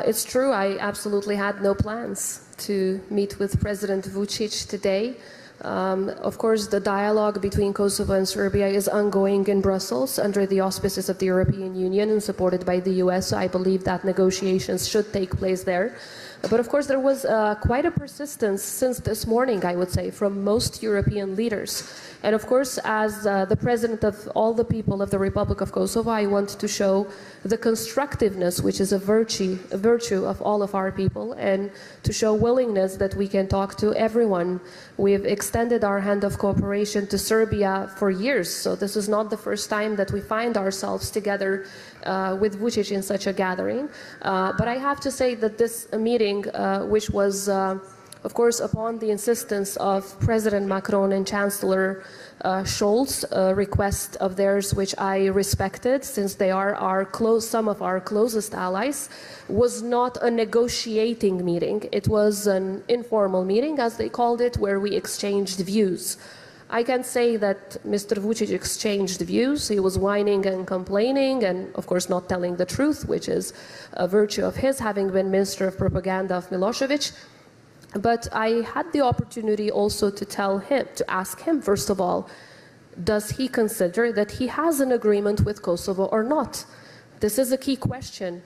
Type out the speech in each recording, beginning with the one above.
It's true, I absolutely had no plans to meet with President Vučić today. Of course, the dialogue between Kosovo and Serbia is ongoing in Brussels under the auspices of the European Union and supported by the US, so I believe that negotiations should take place there. But of course, there was quite a persistence since this morning, I would say, from most European leaders. And of course, as the president of all the people of the Republic of Kosovo, I want to show the constructiveness, which is a virtue of all of our people, and to show willingness that we can talk to everyone. We've extended our hand of cooperation to Serbia for years, so this is not the first time that we find ourselves together with Vučić in such a gathering. But I have to say that this meeting, which was of course, upon the insistence of President Macron and Chancellor Scholz, a request of theirs which I respected, since they are some of our closest allies, was not a negotiating meeting. It was an informal meeting, as they called it, where we exchanged views. I can say that Mr. Vučić exchanged views. He was whining and complaining and, of course, not telling the truth, which is a virtue of his, having been Minister of Propaganda of Milosevic. But I had the opportunity also to tell him, to ask him, first of all, does he consider that he has an agreement with Kosovo or not? This is a key question,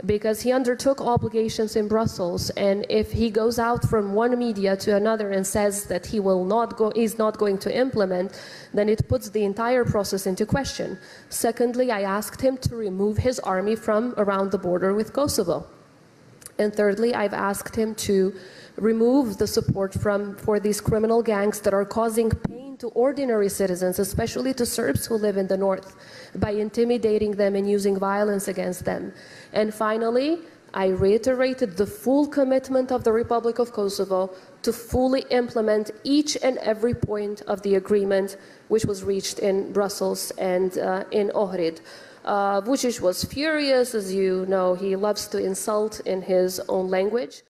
because he undertook obligations in Brussels, and if he goes out from one media to another and says that he will not go, is not going to implement, then it puts the entire process into question. Secondly, I asked him to remove his army from around the border with Kosovo. And thirdly, I've asked him to remove the support for these criminal gangs that are causing pain to ordinary citizens, especially to Serbs who live in the north, by intimidating them and using violence against them. And finally, I reiterated the full commitment of the Republic of Kosovo to fully implement each and every point of the agreement which was reached in Brussels and in Ohrid. Vučić was furious, as you know, he loves to insult in his own language.